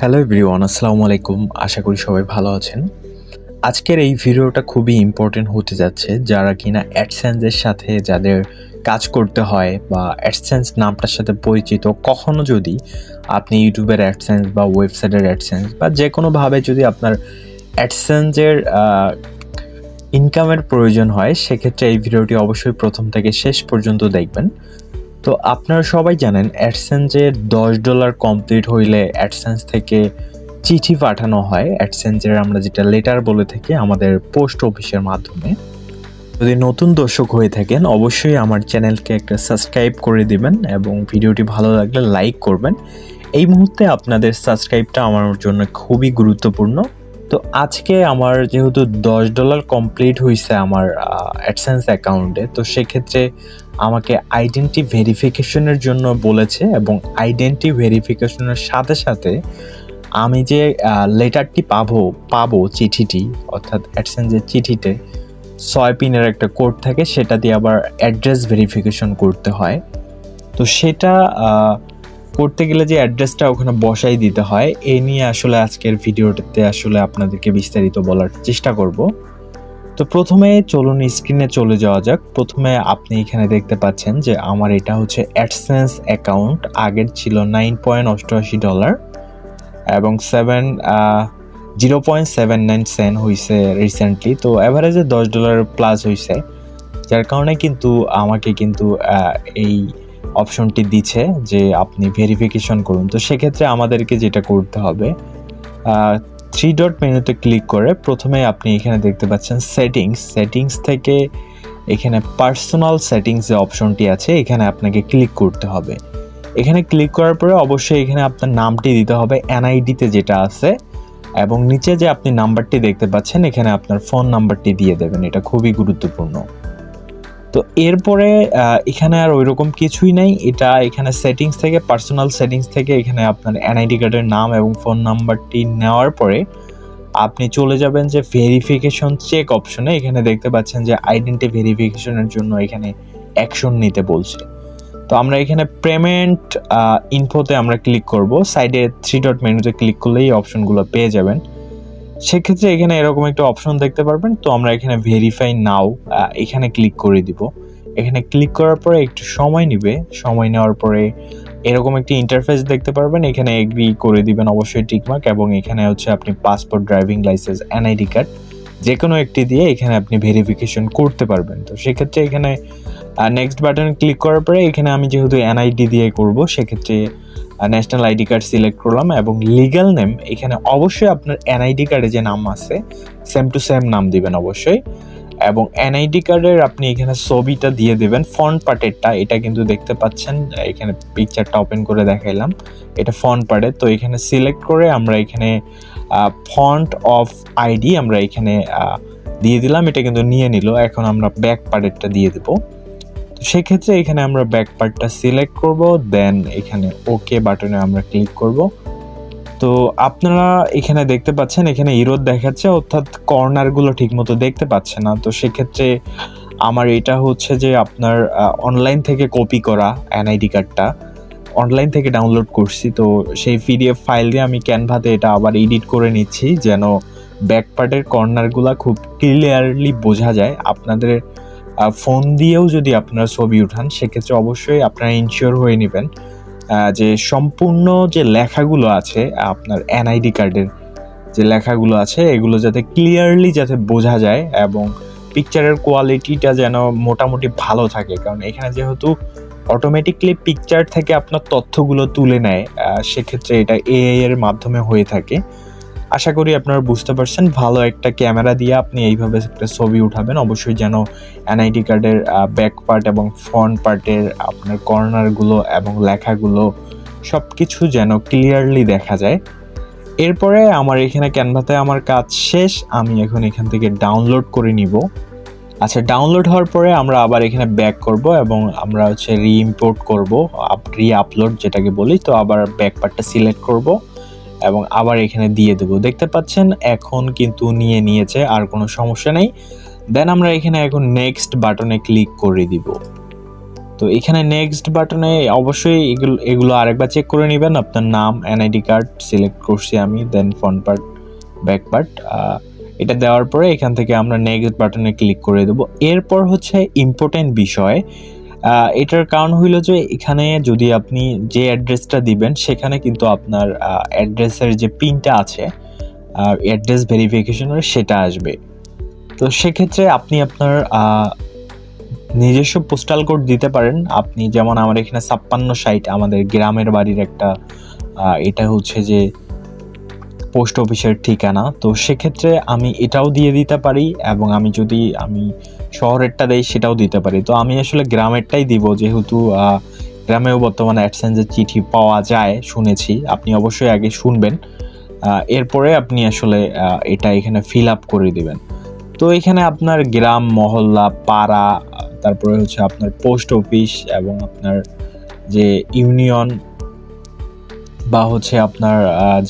Hello everyone, আসসালামু আলাইকুম। আশা করি সবাই ভালো আছেন। আজকের এই ভিডিওটা খুবই ইম্পর্টেন্ট হতে যাচ্ছে যারা কিনা অ্যাডসেন্সের সাথে যাদের কাজ করতে হয় বা অ্যাডসেন্স নামটার সাথে পরিচিত। কখনো যদি আপনি ইউটিউবের অ্যাডসেন্স বা ওয়েবসাইটের অ্যাডসেন্স বা যে কোনোভাবে যদি আপনার অ্যাডসেন্সের ইনকামের প্রয়োজন হয়, সেক্ষেত্রে এই ভিডিওটি অবশ্যই প্রথম থেকে শেষ পর্যন্ত দেখবেন। তো আপনারা সবাই জানেন অ্যাডসেন্সের $10 কমপ্লিট হইলে অ্যাডসেন্স থেকে চিঠি পাঠানো হয়। অ্যাডসেন্সের আমরা যেটা লেটার বলে থাকি আমাদের পোস্ট অফিসের মাধ্যমে। যদি নতুন দর্শক হয়ে থাকেন অবশ্যই আমার চ্যানেলকে একটা সাবস্ক্রাইব করে দিবেন এবং ভিডিওটি ভালো লাগলে লাইক করবেন। এই মুহূর্তে আপনাদের সাবস্ক্রাইবটা আমার জন্য খুবই গুরুত্বপূর্ণ। তো আজকে আমার যেহেতু $10 কমপ্লিট হয়েছে আমার অ্যাডসেন্স অ্যাকাউন্টে, তো সেক্ষেত্রে আমাকে আইডেন্টি ভেরিফিকেশনের জন্য বলেছে এবং আইডেন্টি ভেরিফিকেশনের সাথে সাথে আমি যে লেটারটি পাবো চিঠিটি, অর্থাৎ অ্যাডসেন্সের চিঠিতে 6 পিনের একটা কোড থাকে, সেটা দিয়ে আবার অ্যাড্রেস ভেরিফিকেশন করতে হয়। তো সেটা করতে গেলে যে অ্যাড্রেসটা ওখানে বসাই দিতে হয়, এই নিয়ে আসলে আজকের ভিডিওটাতে আসলে আপনাদেরকে বিস্তারিত বলার চেষ্টা করব। তো প্রথমে চলুন স্ক্রিনে চলে যাওয়া যাক। প্রথমে আপনি এখানে দেখতে পাচ্ছেন যে আমার এটা হচ্ছে অ্যাডসেন্স অ্যাকাউন্ট। আগের ছিল $9.88 এবং 0.79 সেন্ট হয়েছে রিসেন্টলি। তো অ্যাভারেজে $10 প্লাস হয়েছে, যার কারণে কিন্তু আমাকে কিন্তু এই অপশনটি দিচ্ছে যে আপনি ভেরিফিকেশন করুন। তো সেক্ষেত্রে আমাদেরকে যেটা করতে হবে, 3 ডট মেনুতে ক্লিক করে প্রথমে আপনি এখানে দেখতে পাচ্ছেন সেটিংস থেকে এখানে পার্সোনাল সেটিংস যে অপশনটি আছে এখানে আপনাকে ক্লিক করতে হবে। এখানে ক্লিক করার পরে অবশ্যই এখানে আপনার নামটি দিতে হবে এনআইডিতে যেটা আছে, এবং নিচে যে আপনি নাম্বারটি দেখতে পাচ্ছেন এখানে আপনার ফোন নাম্বারটি দিয়ে দেবেন। এটা খুবই গুরুত্বপূর্ণ। তো এরপরে এখানে আর ওইরকম কিছুই নাই। এখানে সেটিংস থেকে পার্সোনাল সেটিংস থেকে এখানে আপনার এনআইডি কার্ডের নাম এবং ফোন নাম্বারটি নেওয়ার পরে আপনি চলে যাবেন যে ভেরিফিকেশন চেক অপশনে। এখানে দেখতে পাচ্ছেন যে আইডেন্টি ভেরিফিকেশনের জন্য এখানে অ্যাকশন নিতে বলছে। তো আমরা এখানে পেমেন্ট ইনফোতে আমরা ক্লিক করব। সাইডে 3 ডট মেনুতে ক্লিক করলেই অপশনগুলো পেয়ে যাবেন। সেক্ষেত্রে এখানে এরকম একটা অপশন দেখতে পারবেন। তো আমরা এখানে ভেরিফাই নাও এখানে ক্লিক করে দিব। এখানে ক্লিক করার পরে একটু সময় নেবে। সময় নেওয়ার পরে এরকম একটি ইন্টারফেস দেখতে পারবেন। এখানে এগ্রি করে দিবেন অবশ্যই টিকমার্ক, এবং এখানে হচ্ছে আপনি passport, driving licence, NID card যে কোনো একটি দিয়ে এখানে আপনি ভেরিফিকেশন করতে পারবেন। তো সেক্ষেত্রে এখানে নেক্সট বাটনে ক্লিক করার পরে এখানে আমি যেহেতু এনআইডি দিয়ে করব, সেক্ষেত্রে ন্যাশনাল আইডি কার্ড সিলেক্ট করলাম এবং লিগ্যাল নেম এখানে অবশ্যই আপনার এনআইডি কার্ডে যে নাম আছে সেম টু সেম নাম দিবেন অবশ্যই, এবং এনআইডি কার্ডের আপনি এখানে ছবিটা দিয়ে দেবেন ফন্ট পার্টেরটা। এটা কিন্তু দেখতে পাচ্ছেন এখানে পিকচারটা ওপেন করে দেখাইলাম, এটা ফন্ট পার্টের। তো এখানে সিলেক্ট করে আমরা এখানে ফন্ট অফ আইডি আমরা এখানে দিয়ে দিলাম। এটা কিন্তু নিয়ে নিল। এখন আমরা ব্যাক পার্টেরটা দিয়ে দেবো। তো সেক্ষেত্রে এখানে আমরা ব্যাক পার্টটা সিলেক্ট করব, দেন এখানে ওকে বাটনে আমরা ক্লিক করব। তো আপনারা এখানে দেখতে পাচ্ছেন এখানে ইরোর দেখাচ্ছে, অর্থাৎ কর্নারগুলো ঠিকমতো দেখতে পাচ্ছে না। তো সেক্ষেত্রে আমার এটা হচ্ছে যে আপনার অনলাইন থেকে কপি করা এনআইডি কার্ডটা অনলাইন থেকে ডাউনলোড করছি। তো সেই পিডিএফ ফাইল দিয়ে আমি ক্যানভাতে এটা আবার এডিট করে নিচ্ছি, যেন ব্যাক পার্টের কর্নারগুলো খুব ক্লিয়ারলি বোঝা যায়। আপনাদের ফোন দিয়েও যদি আপনারা ছবি উঠান সেক্ষেত্রে অবশ্যই আপনারা ইনশিওর হয়ে নেবেন যে সম্পূর্ণ যে লেখাগুলো আছে আপনার এনআইডি কার্ডের যে লেখাগুলো আছে এগুলো যাতে ক্লিয়ারলি যাতে বোঝা যায়, এবং পিকচারের কোয়ালিটিটা যেন মোটামুটি ভালো থাকে। কারণ এখানে যেহেতু অটোমেটিকলি পিকচার থেকে আপনার তথ্যগুলো তুলে নেয়, সেক্ষেত্রে এটা এআই এর মাধ্যমে হয়ে থাকে। আশা করি আপনারা বুঝতে পারছেন। ভালো একটা ক্যামেরা দিয়ে আপনি এইভাবে একটা ছবি উঠাবেন, অবশ্যই যেন এনআইডি কার্ডের ব্যাক পার্ট এবং ফ্রন্ট পার্টের আপনার কর্নারগুলো এবং লেখাগুলো সব কিছু যেন ক্লিয়ারলি দেখা যায়। এরপরে আমার এখানে ক্যানভাতে আমার কাজ শেষ। আমি এখন এখান থেকে ডাউনলোড করে নিব। আচ্ছা, ডাউনলোড হওয়ার পরে আমরা আবার এখানে ব্যাক করব এবং আমরা হচ্ছে রি-ইম্পোর্ট করব, রি-আপলোড যেটাকে বলি। তো আবার ব্যাক পার্টটা সিলেক্ট করব এবং আবার এখানে দিয়ে দেবো। দেখতে পাচ্ছেন এখন কিন্তু নিয়েছে, আর কোনো সমস্যা নেই। দেন আমরা এখানে এখন নেক্সট বাটনে ক্লিক করে দিব। তো এখানে নেক্সট বাটনে অবশ্যই এগুলো আরেকবার চেক করে নেবেন। আপনার নাম, এনআইডি কার্ড সিলেক্ট করছি আমি, দেন ফ্রন্ট পার্ট, ব্যাক পার্ট, এটা দেওয়ার পরে এখান থেকে আমরা নেক্সট বাটনে ক্লিক করে দেবো। এরপর হচ্ছে ইম্পর্টেন্ট বিষয়, এটার কারণ হইল যে এখানে যদি আপনি যে অ্যাড্রেসটা দিবেন সেখানে কিন্তু আপনার অ্যাড্রেসের যে পিনটা আছে অ্যাড্রেস ভেরিফিকেশনের সেটা আসবে। তো সেক্ষেত্রে আপনি আপনার নিজস্ব পোস্টাল কোড দিতে পারেন। আপনি যেমন আমার এখানে 5660 আমাদের গ্রামের বাড়ির একটা এটা হচ্ছে যে পোস্ট অফিসের ঠিকানা। তো সেক্ষেত্রে আমি এটাও দিয়ে দিতে পারি, এবং আমি যদি শহরেরটা দেই সেটাও দিতে পারি। তো আমি আসলে গ্রামেরটাই দিব, যেহেতু গ্রামেও বর্তমানে অ্যাডসেন্সের চিঠি পাওয়া যায় শুনেছি। আপনি অবশ্যই আগে শুনবেন, এরপরে আপনি আসলে এটা এখানে ফিল আপ করে দিবেন। তো এখানে আপনার গ্রাম, মহল্লা, পাড়া, তারপরে হচ্ছে আপনার পোস্ট অফিস এবং আপনার যে ইউনিয়ন বা হচ্ছে আপনার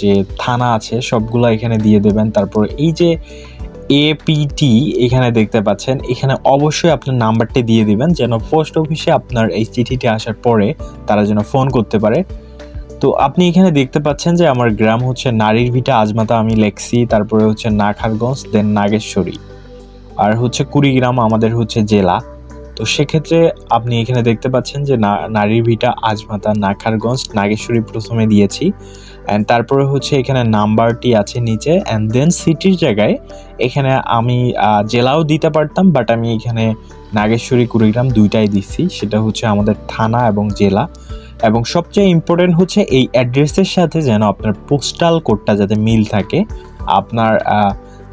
যে থানা আছে সবগুলো এখানে দিয়ে দেবেন। তারপর এই যে এপিটি এখানে দেখতে পাচ্ছেন, এখানে অবশ্যই আপনার নাম্বারটি দিয়ে দিবেন, যেন পোস্ট অফিসে আপনার এই চিঠিটি আসার পরে তারা যেন ফোন করতে পারে। তো আপনি এখানে দেখতে পাচ্ছেন যে আমার গ্রাম হচ্ছে নারীর ভিটা আজমাতা আমি লেখছি, তারপরে হচ্ছে নাখারগঞ্জ, দেন নাগেশ্বরী, আর হচ্ছে কুড়িগ্রাম আমাদের হচ্ছে জেলা। তো সেক্ষেত্রে আপনি এখানে দেখতে পাচ্ছেন যে নারীর ভিটা আজমাতা নাখারগঞ্জ নাগেশ্বরী প্রথমে দিয়েছি, অ্যান্ড তারপরে হচ্ছে এখানে নাম্বারটি আছে নিচে, অ্যান্ড দেন সিটির জায়গায় এখানে আমি জেলাও দিতে পারতাম, বাট আমি এখানে নাগেশ্বরী কুড়িগ্রাম দুইটাই দিচ্ছি। সেটা হচ্ছে আমাদের থানা এবং জেলা। এবং সবচেয়ে ইম্পর্টেন্ট হচ্ছে এই অ্যাড্রেসের সাথে যেন আপনার পোস্টাল কোডটা যাতে মিল থাকে। আপনার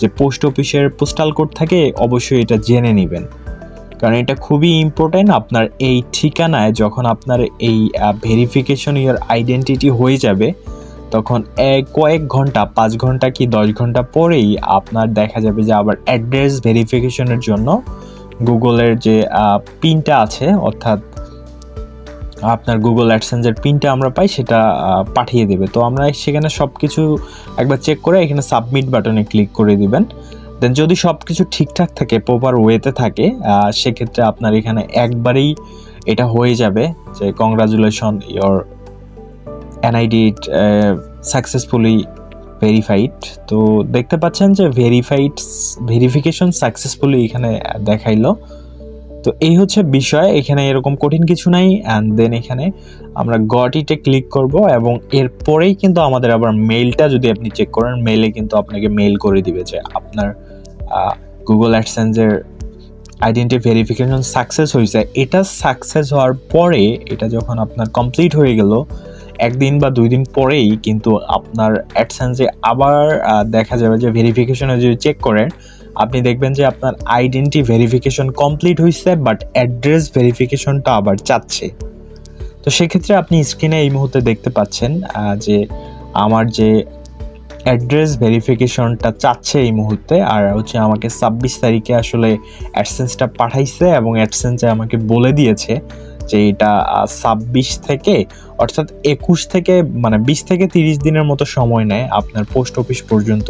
যে পোস্ট অফিসের পোস্টাল কোড থাকে অবশ্যই এটা জেনে নেবেন, কারণ এটা খুবই ইম্পর্টেন্ট। আপনার এই ঠিকানায় যখন আপনার এই ভেরিফিকেশন ইয়ার আইডেন্টিটি হয়ে যাবে, তখন কয়েক ঘন্টা, 5 ঘন্টা কি 10 ঘন্টা পরেই আপনার দেখা যাবে যে আবার অ্যাড্রেস ভেরিফিকেশনের জন্য গুগলের যে পিনটা আছে, অর্থাৎ আপনার গুগল অ্যাডসেন্সের পিনটা আমরা পাই, সেটা পাঠিয়ে দেবে। তো আমরা সেখানে সব কিছু একবার চেক করে এখানে সাবমিট বাটনে ক্লিক করে দিবেন। দেন যদি সব কিছু ঠিকঠাক থাকে, প্রপার ওয়েতে থাকে, সেক্ষেত্রে আপনার এখানে একবারেই এটা হয়ে যাবে যে congratulation, your NID successfully verified. তো দেখতে পাচ্ছেন যে ভেরিফিকেশন সাকসেসফুলি এখানে দেখাইলো। তো এই হচ্ছে বিষয়, এখানে এরকম কঠিন কিছু নাই। অ্যান্ড দেন এখানে আমরা গট ইটে ক্লিক করব, এবং এরপরেই কিন্তু আমাদের আবার মেইলটা যদি আপনি চেক করেন, মেইলে কিন্তু আপনাকে মেইল করে দিবে যে আপনার গুগল অ্যাডসেন্সের আইডেন্টি ভেরিফিকেশন সাকসেস হয়েছে। এটা সাকসেস হওয়ার পরে, এটা যখন আপনার কমপ্লিট হয়ে গেল, 1 দিন বা 2 দিন পরেই কিন্তু আপনার অ্যাডসেন্সে আবার দেখা যাবে যে ভেরিফিকেশনে যদি চেক করেন, আপনি দেখবেন যে আপনার আইডেন্টি ভেরিফিকেশন কমপ্লিট হয়েছে, বাট অ্যাড্রেস ভেরিফিকেশনটা আবার চাচ্ছে। তো সেক্ষেত্রে আপনি স্ক্রিনে এই মুহূর্তে দেখতে পাচ্ছেন যে আমার যে অ্যাড্রেস ভেরিফিকেশনটা চাচ্ছে এই মুহূর্তে, আর হচ্ছে আমাকে 26 তারিখে আসলে অ্যাডসেন্সটা পাঠাইছে, এবং অ্যাডসেন্সে আমাকে বলে দিয়েছে যে এটা 26 থেকে, অর্থাৎ 21 থেকে, মানে 20 থেকে 30 দিনের মতো সময় নেয় আপনার পোস্ট অফিস পর্যন্ত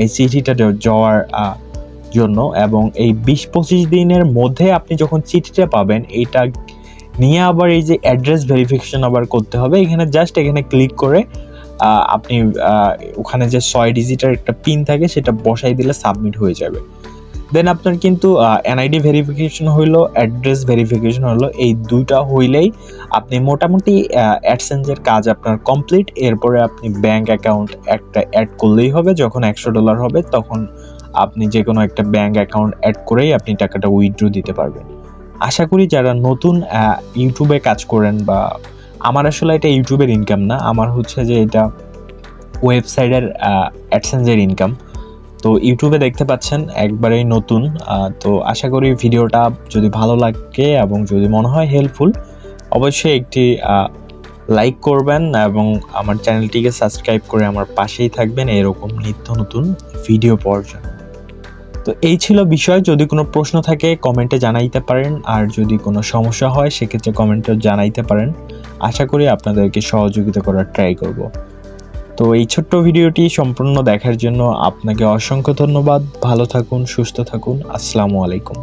এই চিঠিটা যাওয়ার জন্য। এবং এই 20-25 দিনের মধ্যে আপনি যখন চিঠিটা পাবেন, এইটা নিয়ে আবার এই যে অ্যাড্রেস ভেরিফিকেশন আবার করতে হবে। এখানে জাস্ট এখানে ক্লিক করে আপনি ওখানে যে 6 ডিজিটের একটা পিন থাকে সেটা বসাই দিলে সাবমিট হয়ে যাবে। দেন আপনার কিন্তু এনআইডি ভেরিফিকেশন হইলো, অ্যাড্রেস ভেরিফিকেশন হলো, এই দুইটা হইলেই আপনি মোটামুটি অ্যাডসেন্সের কাজ আপনার কমপ্লিট। এরপরে আপনি ব্যাংক অ্যাকাউন্ট একটা অ্যাড করলেই হবে। যখন $100 হবে তখন আপনি যে কোনো একটা ব্যাংক অ্যাকাউন্ট অ্যাড করেই আপনি টাকাটা উইথড্র দিতে পারবেন। আশা করি যারা নতুন ইউটিউবে কাজ করেন, বা আমার আসলে এটা ইউটিউবের ইনকাম না, আমার হচ্ছে যে এটা ওয়েবসাইটের অ্যাডসেন্সের ইনকাম। তো ইউটিউবে দেখতে পাচ্ছেন একবারেই নতুন। তো আশা করি ভিডিওটা যদি ভালো লাগে এবং যদি মনে হয় হেল্পফুল, অবশ্যই একটি লাইক করবেন এবং আমার চ্যানেলটিকে সাবস্ক্রাইব করে আমার পাশেই থাকবেন এরকম নিত্য নতুন ভিডিও পাওয়ার জন্য। তো এই ছিল বিষয়। যদি কোনো প্রশ্ন থাকে কমেন্টে জানাইতে পারেন, আর যদি কোনো সমস্যা হয় সেক্ষেত্রে কমেন্টে জানাইতে পারেন। আশা করি আপনাদেরকে সহযোগিতা করার ট্রাই করব। তো এই ছোট্ট ভিডিওটি সম্পূর্ণ দেখার জন্য আপনাকে অসংখ্য ধন্যবাদ। ভালো থাকুন, সুস্থ থাকুন। আসসালামু আলাইকুম।